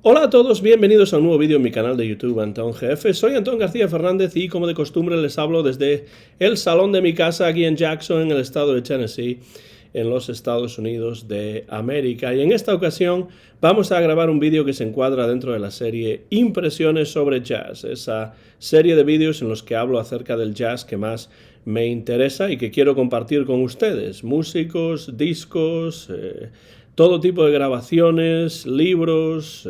Hola a todos, bienvenidos a un nuevo vídeo en mi canal de YouTube Antón GF. Soy Antón García Fernández y como de costumbre les hablo desde el salón de mi casa aquí en Jackson, en el estado de Tennessee, en los Estados Unidos de América. Y en esta ocasión vamos a grabar un vídeo que se encuadra dentro de la serie Impresiones sobre Jazz, esa serie de vídeos en los que hablo acerca del jazz que más me interesa y que quiero compartir con ustedes. Músicos, discos, todo tipo de grabaciones, libros,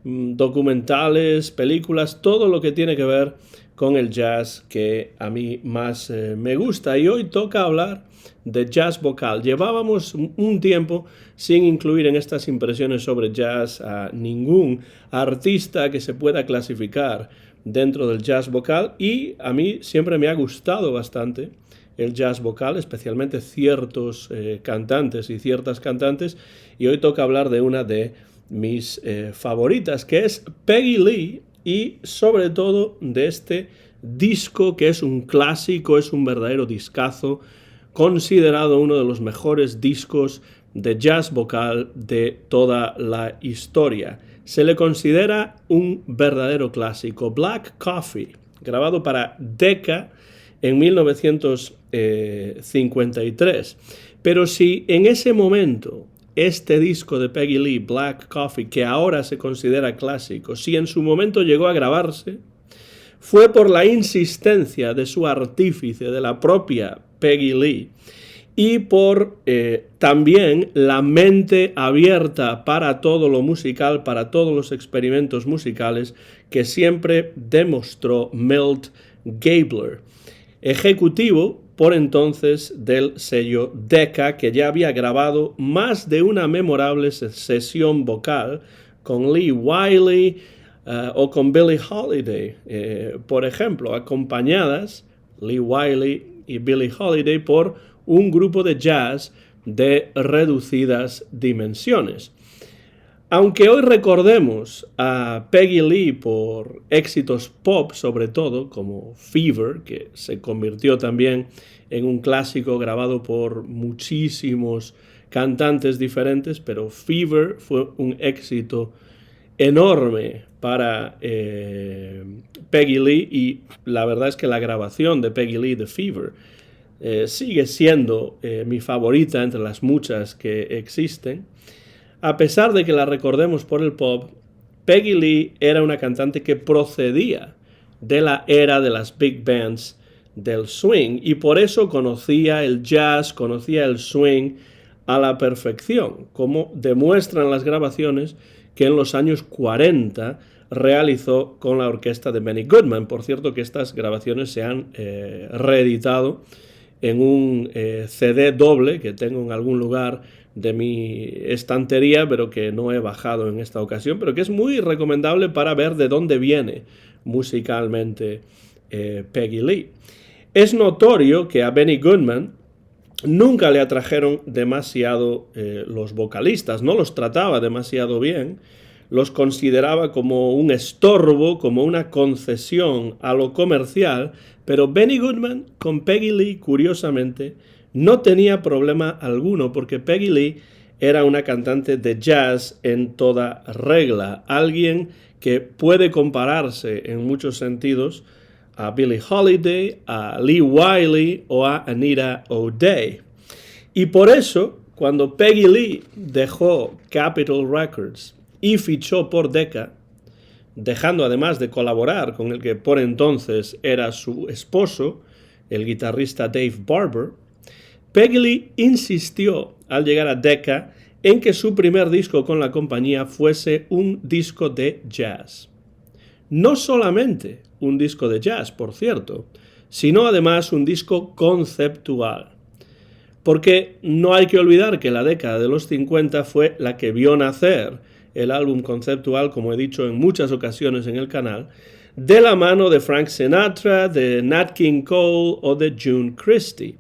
documentales, películas, todo lo que tiene que ver con el jazz que a mí más me gusta. Y hoy toca hablar de jazz vocal. Llevábamos un tiempo sin incluir en estas impresiones sobre jazz a ningún artista que se pueda clasificar dentro del jazz vocal y a mí siempre me ha gustado bastante el jazz vocal, especialmente ciertos cantantes y ciertas cantantes, y hoy toca hablar de una de mis favoritas, que es Peggy Lee, y sobre todo de este disco que es un clásico, es un verdadero discazo, considerado uno de los mejores discos de jazz vocal de toda la historia. Se le considera un verdadero clásico, Black Coffee, grabado para Decca en 1953. Pero si en ese momento este disco de Peggy Lee, Black Coffee, que ahora se considera clásico, si en su momento llegó a grabarse, fue por la insistencia de su artífice, de la propia Peggy Lee, y por también la mente abierta para todo lo musical, para todos los experimentos musicales que siempre demostró Milt Gabler, ejecutivo por entonces del sello Decca, que ya había grabado más de una memorable sesión vocal con Lee Wiley o con Billie Holiday, por ejemplo, acompañadas Lee Wiley y Billie Holiday por un grupo de jazz de reducidas dimensiones. Aunque hoy recordemos a Peggy Lee por éxitos pop, sobre todo, como Fever, que se convirtió también en un clásico grabado por muchísimos cantantes diferentes, pero Fever fue un éxito enorme para Peggy Lee, y la verdad es que la grabación de Peggy Lee de Fever sigue siendo mi favorita entre las muchas que existen. A pesar de que la recordemos por el pop, Peggy Lee era una cantante que procedía de la era de las big bands del swing y por eso conocía el jazz, conocía el swing a la perfección, como demuestran las grabaciones que en los años 40 realizó con la orquesta de Benny Goodman. Por cierto que estas grabaciones se han reeditado en un CD doble que tengo en algún lugar de mi estantería, pero que no he bajado en esta ocasión, pero que es muy recomendable para ver de dónde viene musicalmente Peggy Lee. Es notorio que a Benny Goodman nunca le atrajeron demasiado los vocalistas, no los trataba demasiado bien, los consideraba como un estorbo, como una concesión a lo comercial, pero Benny Goodman con Peggy Lee, curiosamente, no tenía problema alguno, porque Peggy Lee era una cantante de jazz en toda regla, alguien que puede compararse en muchos sentidos a Billie Holiday, a Lee Wiley o a Anita O'Day. Y por eso, cuando Peggy Lee dejó Capitol Records y fichó por Decca, dejando además de colaborar con el que por entonces era su esposo, el guitarrista Dave Barber, Peggy Lee insistió al llegar a Decca en que su primer disco con la compañía fuese un disco de jazz. No solamente un disco de jazz, por cierto, sino además un disco conceptual. Porque no hay que olvidar que la década de los 50 fue la que vio nacer el álbum conceptual, como he dicho en muchas ocasiones en el canal, de la mano de Frank Sinatra, de Nat King Cole o de June Christy.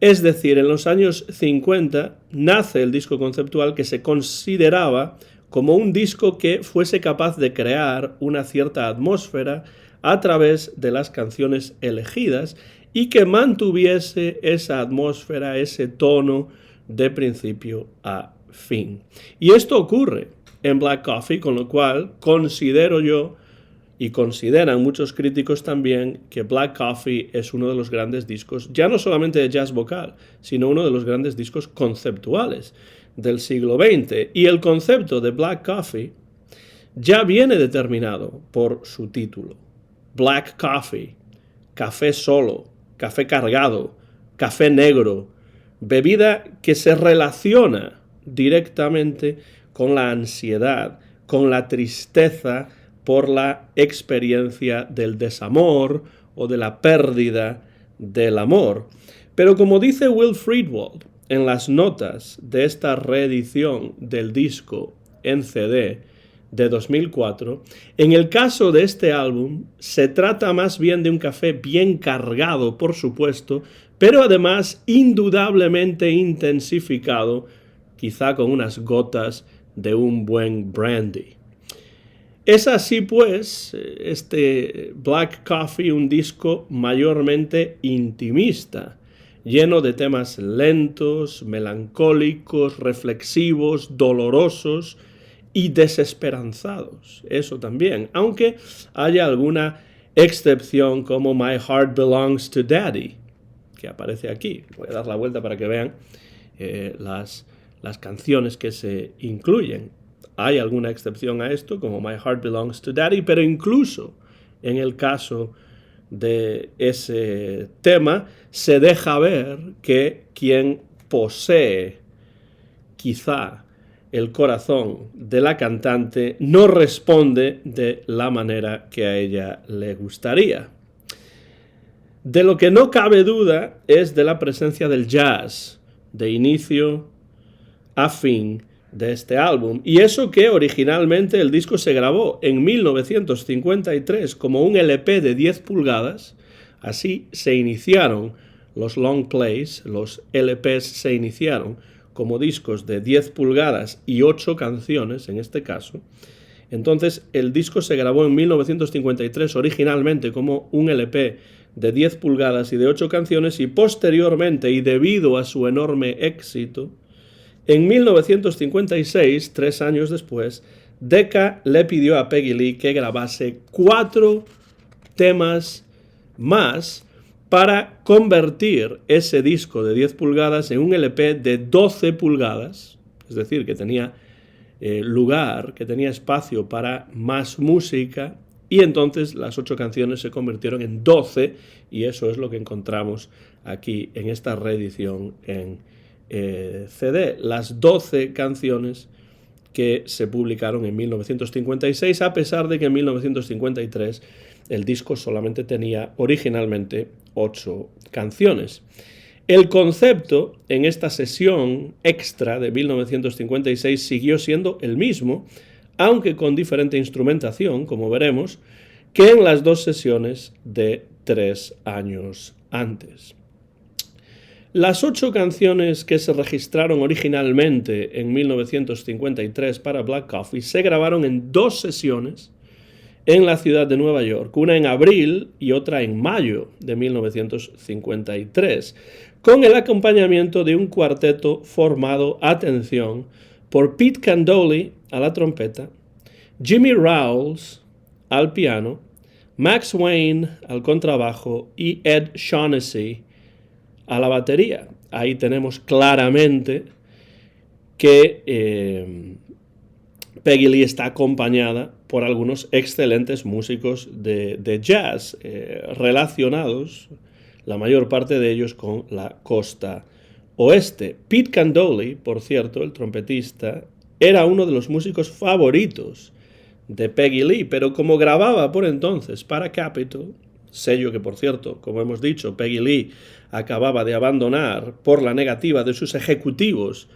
Es decir, en los años 50 nace el disco conceptual, que se consideraba como un disco que fuese capaz de crear una cierta atmósfera a través de las canciones elegidas y que mantuviese esa atmósfera, ese tono de principio a fin. Y esto ocurre en Black Coffee, con lo cual considero yo, y consideran muchos críticos también, que Black Coffee es uno de los grandes discos, ya no solamente de jazz vocal, sino uno de los grandes discos conceptuales del siglo XX. Y el concepto de Black Coffee ya viene determinado por su título. Black Coffee, café solo, café cargado, café negro, bebida que se relaciona directamente con la ansiedad, con la tristeza por la experiencia del desamor o de la pérdida del amor. Pero como dice Will Friedwald en las notas de esta reedición del disco en CD de 2004, en el caso de este álbum se trata más bien de un café bien cargado, por supuesto, pero además indudablemente intensificado, quizá con unas gotas de un buen brandy. Es así pues, este Black Coffee, un disco mayormente intimista, lleno de temas lentos, melancólicos, reflexivos, dolorosos y desesperanzados. Eso también, aunque haya alguna excepción como My Heart Belongs to Daddy, que aparece aquí. Voy a dar la vuelta para que vean las canciones que se incluyen. Hay alguna excepción a esto, como My Heart Belongs to Daddy, pero incluso en el caso de ese tema se deja ver que quien posee quizá el corazón de la cantante no responde de la manera que a ella le gustaría. De lo que no cabe duda es de la presencia del jazz, de inicio a fin de este álbum. Y eso que originalmente el disco se grabó en 1953 como un LP de 10 pulgadas. Así se iniciaron los long plays, los LPs se iniciaron como discos de 10 pulgadas y 8 canciones en este caso. Entonces el disco se grabó en 1953 originalmente como un LP de 10 pulgadas y de 8 canciones, y posteriormente, y debido a su enorme éxito, en 1956, 3 años después, Decca le pidió a Peggy Lee que grabase 4 temas más para convertir ese disco de 10 pulgadas en un LP de 12 pulgadas, es decir, que tenía lugar, que tenía espacio para más música, y entonces las 8 canciones se convirtieron en 12, y eso es lo que encontramos aquí en esta reedición en CD, las 12 canciones que se publicaron en 1956, a pesar de que en 1953 el disco solamente tenía originalmente 8 canciones. El concepto en esta sesión extra de 1956 siguió siendo el mismo, aunque con diferente instrumentación, como veremos, que en las 2 sesiones de 3 años antes. Las 8 canciones que se registraron originalmente en 1953 para Black Coffee se grabaron en 2 sesiones en la ciudad de Nueva York, una en abril y otra en mayo de 1953, con el acompañamiento de un cuarteto formado, atención, por Pete Candoli a la trompeta, Jimmy Rowles al piano, Max Wayne al contrabajo y Ed Shaughnessy a la batería. Ahí tenemos claramente que Peggy Lee está acompañada por algunos excelentes músicos de jazz relacionados, la mayor parte de ellos, con la costa oeste. Pete Candoli, por cierto, el trompetista, era uno de los músicos favoritos de Peggy Lee, pero como grababa por entonces para Capitol, sello que, por cierto, como hemos dicho, Peggy Lee acababa de abandonar por la negativa de sus ejecutivos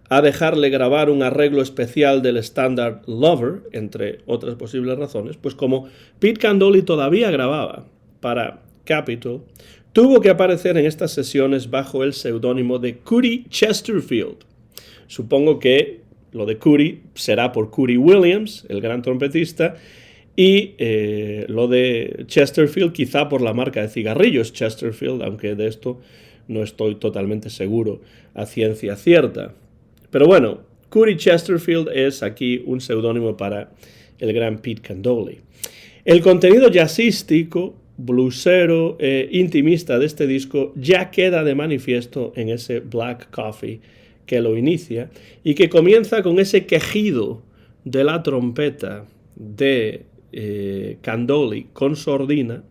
a dejarle grabar un arreglo especial del estándar Lover, entre otras posibles razones, pues como Pete Candoli todavía grababa para Capitol, tuvo que aparecer en estas sesiones bajo el seudónimo de Cootie Chesterfield. Supongo que lo de Cootie será por Cootie Williams, el gran trompetista, y lo de Chesterfield quizá por la marca de cigarrillos Chesterfield, aunque de esto no estoy totalmente seguro a ciencia cierta. Pero bueno, Cody Chesterfield es aquí un seudónimo para el gran Pete Candoli. El contenido jazzístico, bluesero e intimista de este disco ya queda de manifiesto en ese Black Coffee que lo inicia y que comienza con ese quejido de la trompeta de Candoli con sordina,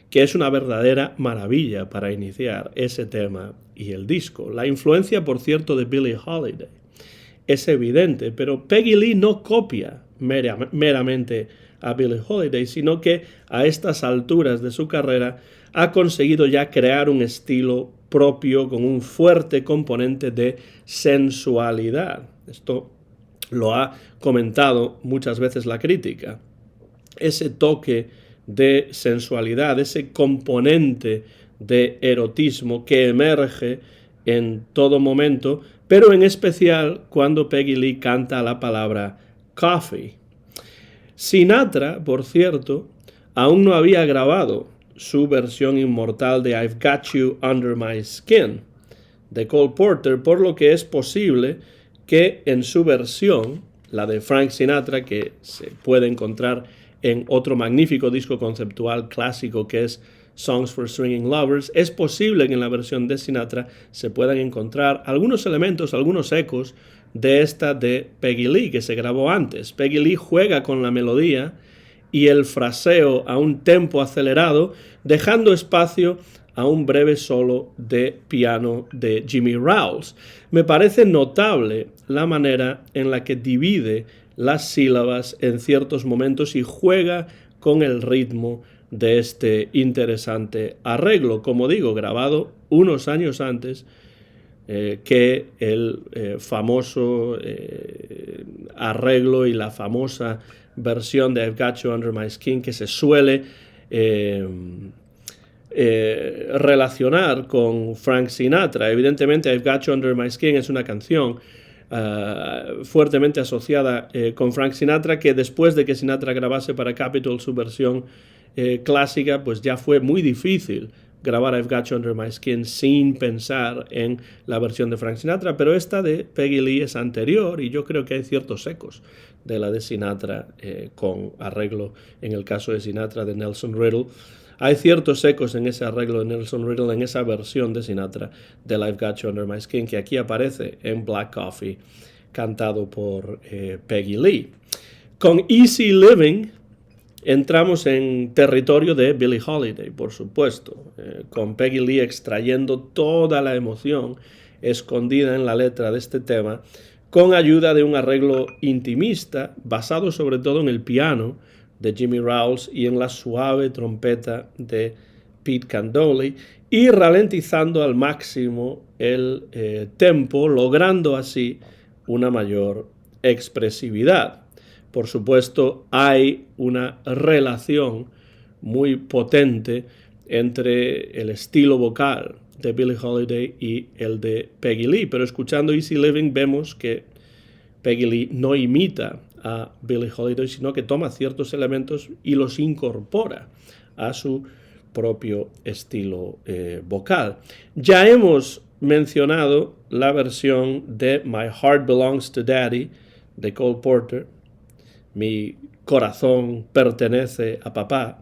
que es una verdadera maravilla para iniciar ese tema y el disco. La influencia, por cierto, de Billie Holiday es evidente, pero Peggy Lee no copia meramente a Billie Holiday, sino que a estas alturas de su carrera ha conseguido ya crear un estilo propio con un fuerte componente de sensualidad. Esto lo ha comentado muchas veces la crítica. Ese toque de sensualidad, ese componente de erotismo que emerge en todo momento, pero en especial cuando Peggy Lee canta la palabra coffee. Sinatra, por cierto, aún no había grabado su versión inmortal de I've Got You Under My Skin de Cole Porter, por lo que es posible que en su versión, la de Frank Sinatra, que se puede encontrar en otro magnífico disco conceptual clásico que es Songs for Swinging Lovers, es posible que en la versión de Sinatra se puedan encontrar algunos elementos, algunos ecos de esta de Peggy Lee, que se grabó antes. Peggy Lee juega con la melodía y el fraseo a un tempo acelerado, dejando espacio a un breve solo de piano de Jimmy Rowles. Me parece notable la manera en la que divide las sílabas en ciertos momentos y juega con el ritmo de este interesante arreglo, como digo, grabado unos años antes que el famoso arreglo y la famosa versión de I've Got You Under My Skin que se suele relacionar con Frank Sinatra. Evidentemente I've Got You Under My Skin es una canción fuertemente asociada con Frank Sinatra, que después de que Sinatra grabase para Capitol su versión clásica, pues ya fue muy difícil grabar I've Got You Under My Skin sin pensar en la versión de Frank Sinatra, pero esta de Peggy Lee es anterior y yo creo que hay ciertos ecos de la de Sinatra con arreglo, en el caso de Sinatra, de Nelson Riddle. Hay ciertos ecos en ese arreglo de Nelson Riddle, en esa versión de Sinatra del I've Got You Under My Skin, que aquí aparece en Black Coffee, cantado por Peggy Lee. Con Easy Living entramos en territorio de Billie Holiday, por supuesto, con Peggy Lee extrayendo toda la emoción escondida en la letra de este tema, con ayuda de un arreglo intimista, basado sobre todo en el piano de Jimmy Rowles y en la suave trompeta de Pete Candoli, y ralentizando al máximo el tempo, logrando así una mayor expresividad. Por supuesto, hay una relación muy potente entre el estilo vocal de Billie Holiday y el de Peggy Lee, pero escuchando Easy Living vemos que Peggy Lee no imita a Billie Holiday, sino que toma ciertos elementos y los incorpora a su propio estilo vocal. Ya hemos mencionado la versión de My Heart Belongs to Daddy de Cole Porter, Mi corazón pertenece a papá.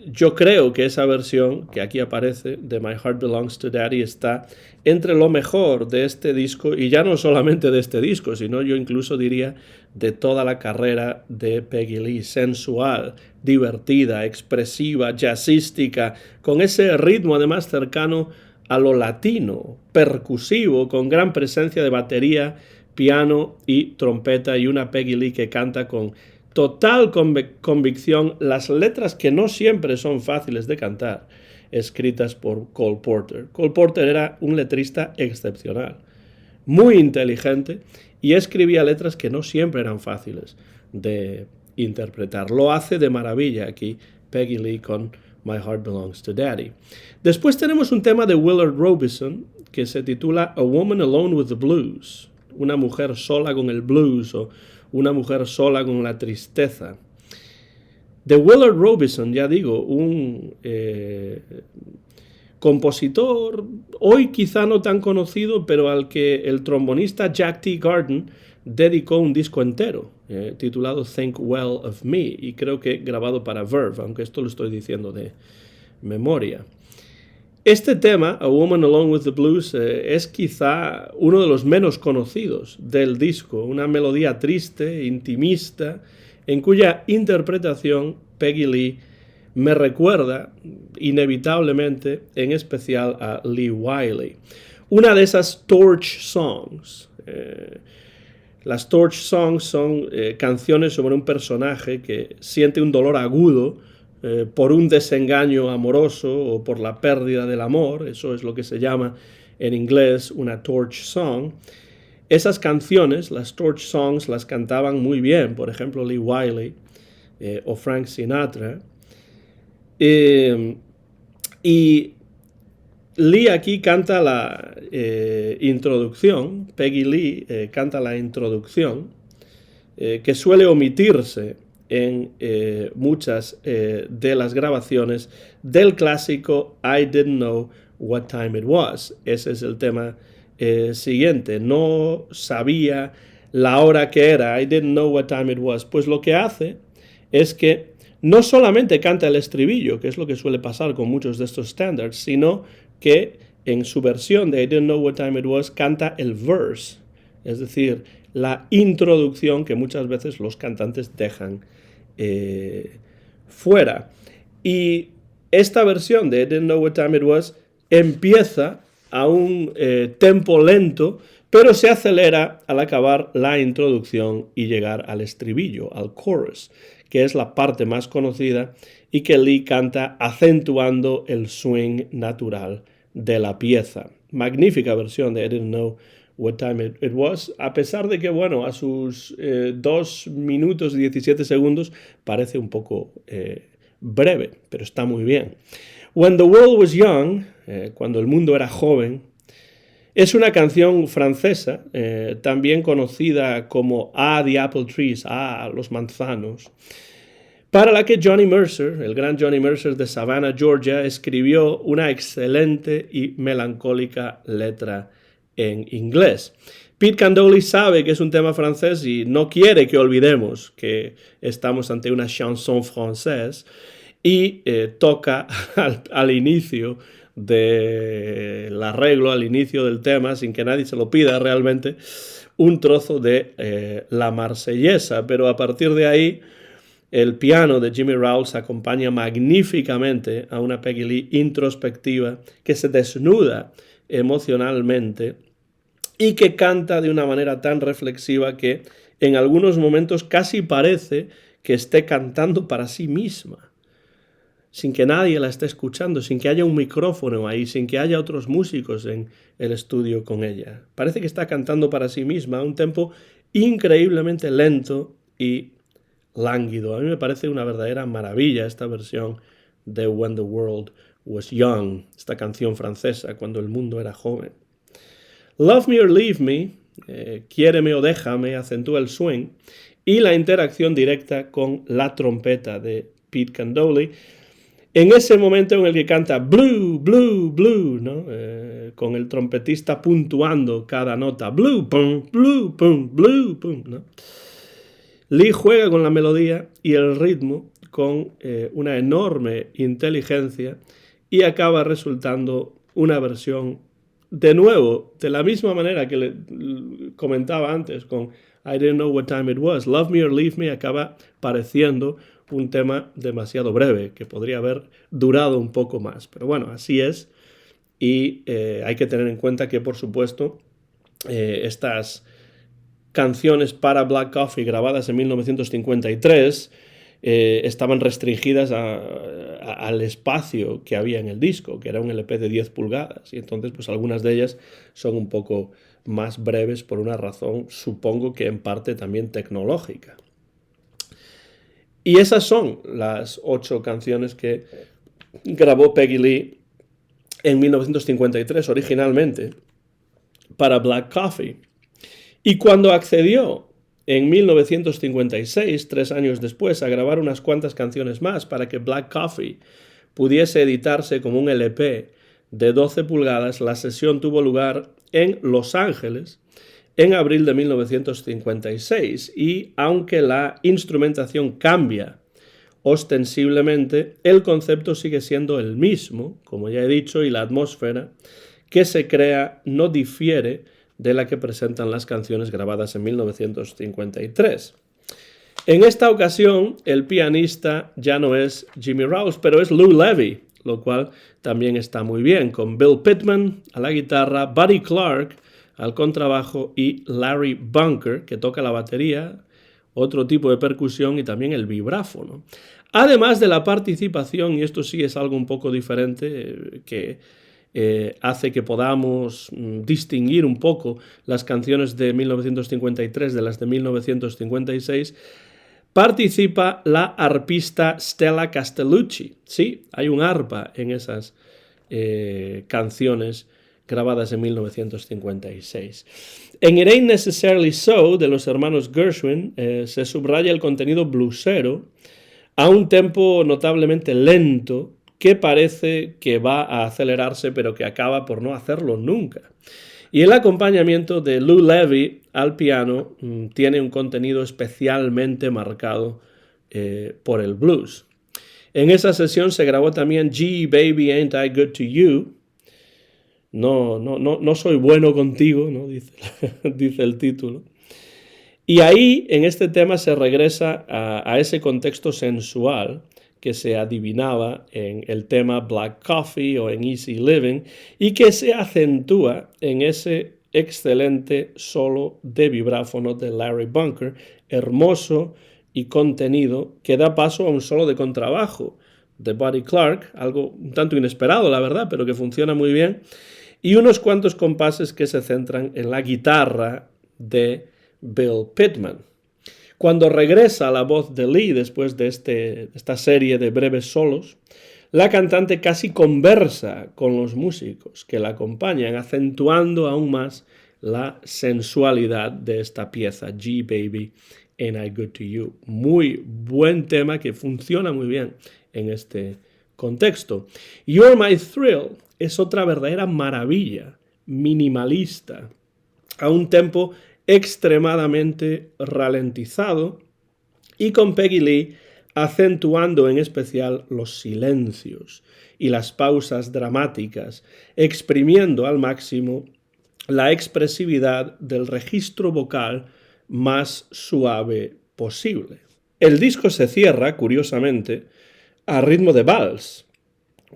Yo creo que esa versión que aquí aparece de My Heart Belongs to Daddy está entre lo mejor de este disco, y ya no solamente de este disco, sino yo incluso diría de toda la carrera de Peggy Lee. Sensual, divertida, expresiva, jazzística, con ese ritmo además cercano a lo latino, percusivo, con gran presencia de batería, piano y trompeta, y una Peggy Lee que canta con total convicción las letras que no siempre son fáciles de cantar, escritas por Cole Porter. Cole Porter era un letrista excepcional, muy inteligente, y escribía letras que no siempre eran fáciles de interpretar. Lo hace de maravilla aquí Peggy Lee con My Heart Belongs to Daddy. Después tenemos un tema de Willard Robison que se titula A Woman Alone with the Blues, una mujer sola con el blues, o una mujer sola con la tristeza. De Willard Robison, ya digo, un compositor hoy quizá no tan conocido, pero al que el trombonista Jack T. Garden dedicó un disco entero, titulado Think Well of Me, y creo que grabado para Verve, aunque esto lo estoy diciendo de memoria. Este tema, A Woman Alone with the Blues, es quizá uno de los menos conocidos del disco, una melodía triste, intimista, en cuya interpretación Peggy Lee me recuerda inevitablemente, en especial a Lee Wiley. Una de esas torch songs. Las torch songs son canciones sobre un personaje que siente un dolor agudo por un desengaño amoroso o por la pérdida del amor. Eso es lo que se llama en inglés una torch song. Esas canciones, las torch songs, las cantaban muy bien, por ejemplo, Lee Wiley o Frank Sinatra. Y Lee aquí canta la introducción, Peggy Lee canta la introducción, que suele omitirse en muchas de las grabaciones del clásico I Didn't Know What Time It Was. Ese es el tema siguiente. No sabía la hora que era. I didn't know what time it was. Pues lo que hace es que no solamente canta el estribillo, que es lo que suele pasar con muchos de estos standards, sino que en su versión de I didn't know what time it was canta el verse, es decir, la introducción que muchas veces los cantantes dejan fuera. Y esta versión de I didn't know what time it was empieza a un tempo lento, pero se acelera al acabar la introducción y llegar al estribillo, al chorus, que es la parte más conocida y que Lee canta acentuando el swing natural de la pieza. Magnífica versión de I Didn't Know What Time It Was, a pesar de que, bueno, a sus 2 minutos y 17 segundos parece un poco breve, pero está muy bien. When the World Was Young, cuando el mundo era joven, es una canción francesa, también conocida como the Apple Trees, los manzanos, para la que Johnny Mercer, el gran Johnny Mercer de Savannah, Georgia, escribió una excelente y melancólica letra en inglés. Pete Candoli sabe que es un tema francés y no quiere que olvidemos que estamos ante una chanson française y toca al inicio del arreglo, al inicio del tema, sin que nadie se lo pida realmente, un trozo de la Marsellesa, pero a partir de ahí el piano de Jimmy Rowles acompaña magníficamente a una Peggy Lee introspectiva que se desnuda emocionalmente y que canta de una manera tan reflexiva que en algunos momentos casi parece que esté cantando para sí misma, sin que nadie la esté escuchando, sin que haya un micrófono ahí, sin que haya otros músicos en el estudio con ella. Parece que está cantando para sí misma a un tempo increíblemente lento y lánguido. A mí me parece una verdadera maravilla esta versión de When the World Was Young, esta canción francesa, cuando el mundo era joven. Love Me or Leave Me, quiéreme o déjame, acentúa el swing, y la interacción directa con la trompeta de Pete Candoli, en ese momento en el que canta blue, blue, blue, ¿no? Con el trompetista puntuando cada nota, blue, pum, blue, pum, blue, pum, ¿no? Lee juega con la melodía y el ritmo con una enorme inteligencia y acaba resultando una versión, de nuevo, de la misma manera que le comentaba antes con I Didn't Know What Time It Was. Love Me or Leave Me acaba pareciendo un tema demasiado breve, que podría haber durado un poco más. Pero bueno, así es. Y hay que tener en cuenta que, por supuesto, estas canciones para Black Coffee grabadas en 1953 estaban restringidas al espacio que había en el disco, que era un LP de 10 pulgadas, y entonces pues algunas de ellas son un poco más breves por una razón, supongo que en parte también tecnológica. Y esas son las 8 canciones que grabó Peggy Lee en 1953 originalmente para Black Coffee. Y cuando accedió en 1956, 3 años después, a grabar unas cuantas canciones más para que Black Coffee pudiese editarse como un LP de 12 pulgadas. La sesión tuvo lugar en Los Ángeles en abril de 1956 y aunque la instrumentación cambia ostensiblemente, el concepto sigue siendo el mismo, como ya he dicho, y la atmósfera que se crea no difiere de la que presentan las canciones grabadas en 1953. En esta ocasión, el pianista ya no es Jimmy Rouse, pero es Lou Levy, lo cual también está muy bien, con Bill Pittman a la guitarra, Buddy Clark al contrabajo y Larry Bunker, que toca la batería, otro tipo de percusión y también el vibráfono. Además de la participación, y esto sí es algo un poco diferente, que hace que podamos distinguir un poco las canciones de 1953 de las de 1956, participa la arpista Stella Castellucci. Sí, hay un arpa en esas canciones grabadas en 1956. En It Ain't Necessarily So, de los hermanos Gershwin, se subraya el contenido bluesero a un tempo notablemente lento que parece que va a acelerarse, pero que acaba por no hacerlo nunca. Y el acompañamiento de Lou Levy al piano tiene un contenido especialmente marcado por el blues. En esa sesión se grabó también Gee, Baby, Ain't I Good to You. No soy bueno contigo, ¿no? dice el título. Y ahí, en este tema, se regresa a ese contexto sensual que se adivinaba en el tema Black Coffee o en Easy Living y que se acentúa en ese excelente solo de vibráfono de Larry Bunker, hermoso y contenido, que da paso a un solo de contrabajo de Buddy Clark, algo un tanto inesperado, la verdad, pero que funciona muy bien, y unos cuantos compases que se centran en la guitarra de Bill Pittman. Cuando regresa la voz de Lee después de esta serie de breves solos, la cantante casi conversa con los músicos que la acompañan, acentuando aún más la sensualidad de esta pieza, Gee Baby, Ain't I Good to You. Muy buen tema que funciona muy bien en este contexto. You're My Thrill es otra verdadera maravilla, minimalista, a un tempo extremadamente ralentizado y con Peggy Lee acentuando en especial los silencios y las pausas dramáticas, exprimiendo al máximo la expresividad del registro vocal más suave posible. El disco se cierra, curiosamente, a ritmo de vals,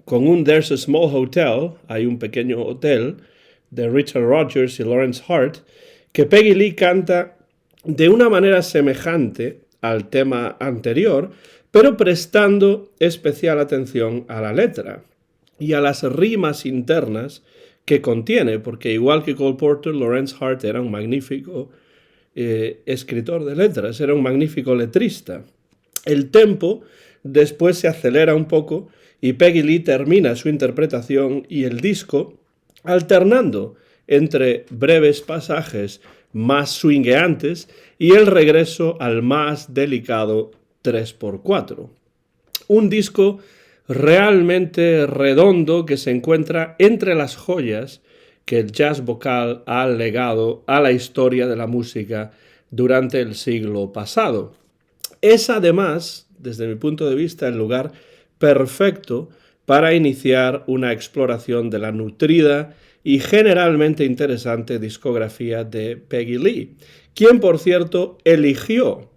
con un There's a Small Hotel, hay un pequeño hotel, de Richard Rodgers y Lawrence Hart, que Peggy Lee canta de una manera semejante al tema anterior, pero prestando especial atención a la letra y a las rimas internas que contiene, porque igual que Cole Porter, Lawrence Hart era un magnífico escritor de letras, era un magnífico letrista. El tempo después se acelera un poco y Peggy Lee termina su interpretación y el disco alternando entre breves pasajes más swingueantes y el regreso al más delicado 3x4. Un disco realmente redondo que se encuentra entre las joyas que el jazz vocal ha legado a la historia de la música durante el siglo pasado. Es además, desde mi punto de vista, el lugar perfecto para iniciar una exploración de la nutrida y generalmente interesante discografía de Peggy Lee, quien, por cierto, eligió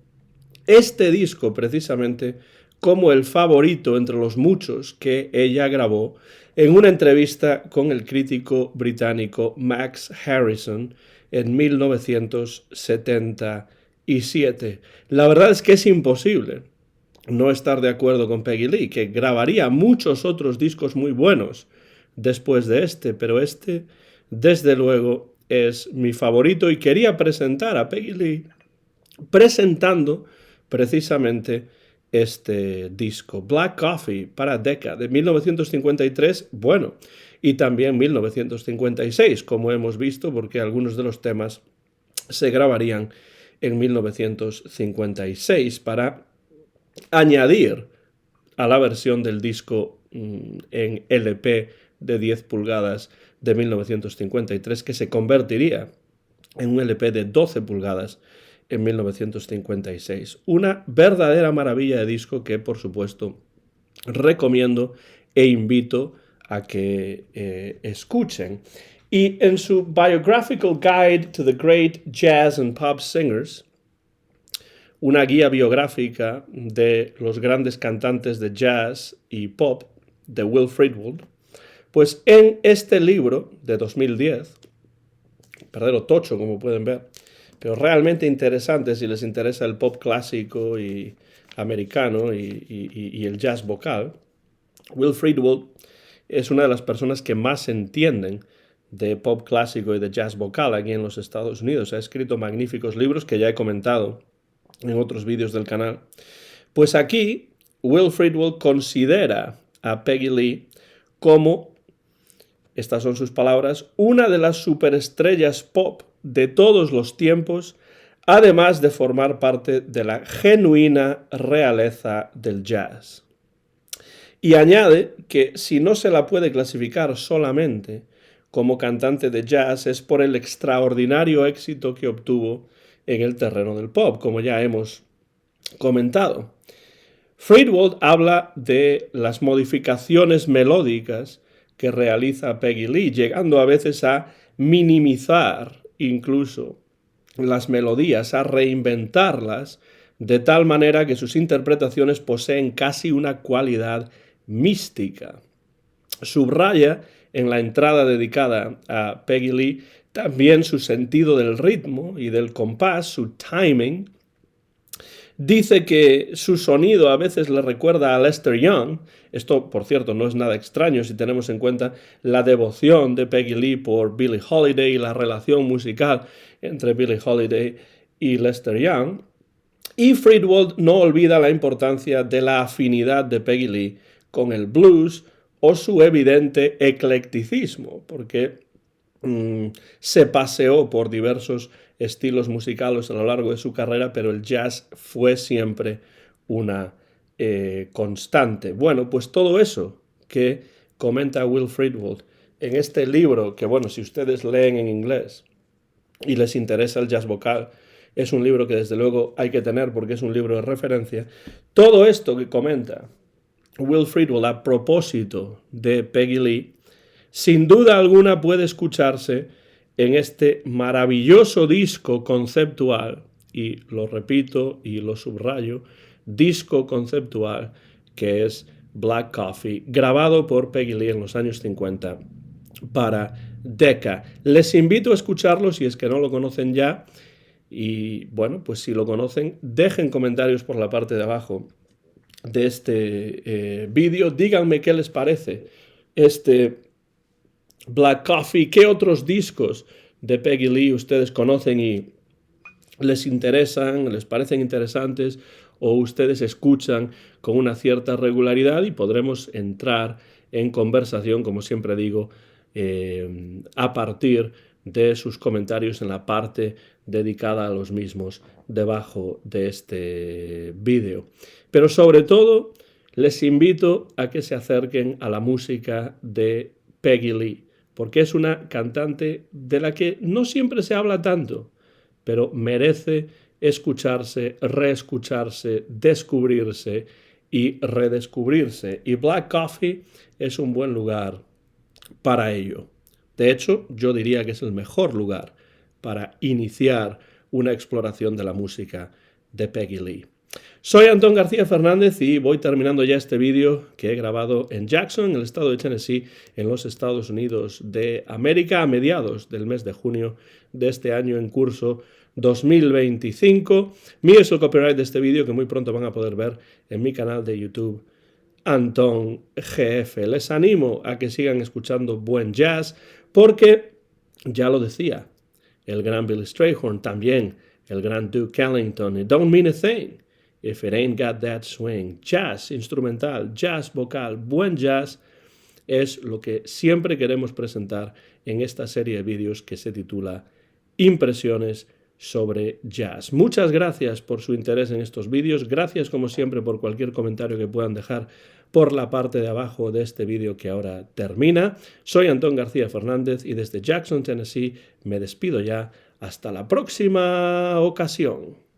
este disco precisamente como el favorito entre los muchos que ella grabó en una entrevista con el crítico británico Max Harrison en 1977. La verdad es que es imposible no estar de acuerdo con Peggy Lee, que grabaría muchos otros discos muy buenos después de este, pero este, desde luego, es mi favorito y quería presentar a Peggy Lee presentando precisamente este disco, Black Coffee para Decca, de 1953, bueno, y también 1956, como hemos visto, porque algunos de los temas se grabarían en 1956 para añadir a la versión del disco en LP de 10 pulgadas de 1953 que se convertiría en un LP de 12 pulgadas en 1956. Una verdadera maravilla de disco que, por supuesto, recomiendo e invito a que escuchen. Y en su Biographical Guide to the Great Jazz and Pop Singers, una guía biográfica de los grandes cantantes de jazz y pop de Will Friedwald, pues en este libro de 2010, verdadero tocho como pueden ver, pero realmente interesante si les interesa el pop clásico y americano y el jazz vocal, Will Friedwald es una de las personas que más entienden de pop clásico y de jazz vocal aquí en los Estados Unidos. Ha escrito magníficos libros que ya he comentado en otros vídeos del canal. Pues aquí Will Friedwald considera a Peggy Lee como, estas son sus palabras, una de las superestrellas pop de todos los tiempos, además de formar parte de la genuina realeza del jazz. Y añade que si no se la puede clasificar solamente como cantante de jazz es por el extraordinario éxito que obtuvo en el terreno del pop, como ya hemos comentado. Friedwald habla de las modificaciones melódicas que realiza Peggy Lee, llegando a veces a minimizar incluso las melodías, a reinventarlas, de tal manera que sus interpretaciones poseen casi una cualidad mística. Subraya en la entrada dedicada a Peggy Lee también su sentido del ritmo y del compás, su timing. Dice que su sonido a veces le recuerda a Lester Young. Esto, por cierto, no es nada extraño si tenemos en cuenta la devoción de Peggy Lee por Billie Holiday y la relación musical entre Billie Holiday y Lester Young. Y Friedwald no olvida la importancia de la afinidad de Peggy Lee con el blues o su evidente eclecticismo, porque se paseó por diversos estilos musicales a lo largo de su carrera, pero el jazz fue siempre una constante. Bueno, pues todo eso que comenta Will Friedwald en este libro, que bueno, si ustedes leen en inglés y les interesa el jazz vocal, es un libro que desde luego hay que tener porque es un libro de referencia. Todo esto que comenta Will Friedwald a propósito de Peggy Lee, sin duda alguna puede escucharse en este maravilloso disco conceptual, y lo repito y lo subrayo, disco conceptual que es Black Coffee, grabado por Peggy Lee en los años 50 para Decca. Les invito a escucharlo si es que no lo conocen ya, y bueno, pues si lo conocen, dejen comentarios por la parte de abajo de este vídeo, díganme qué les parece este Black Coffee, qué otros discos de Peggy Lee ustedes conocen y les interesan, les parecen interesantes o ustedes escuchan con una cierta regularidad, y podremos entrar en conversación, como siempre digo, a partir de sus comentarios en la parte dedicada a los mismos debajo de este vídeo. Pero sobre todo les invito a que se acerquen a la música de Peggy Lee, porque es una cantante de la que no siempre se habla tanto, pero merece escucharse, reescucharse, descubrirse y redescubrirse. Y Black Coffee es un buen lugar para ello. De hecho, yo diría que es el mejor lugar para iniciar una exploración de la música de Peggy Lee. Soy Antón García Fernández y voy terminando ya este vídeo que he grabado en Jackson, en el estado de Tennessee, en los Estados Unidos de América, a mediados del mes de junio de este año en curso 2025. Mío es el copyright de este vídeo, que muy pronto van a poder ver en mi canal de YouTube, Antón GF. Les animo a que sigan escuchando buen jazz, porque, ya lo decía el gran Billy Strayhorn, también el gran Duke Ellington, it don't mean a thing if it ain't got that swing. Jazz instrumental, jazz vocal, buen jazz es lo que siempre queremos presentar en esta serie de vídeos que se titula Impresiones sobre jazz. Muchas gracias por su interés en estos vídeos. Gracias como siempre por cualquier comentario que puedan dejar por la parte de abajo de este vídeo que ahora termina. Soy Antón García Fernández y desde Jackson, Tennessee, me despido ya. Hasta la próxima ocasión.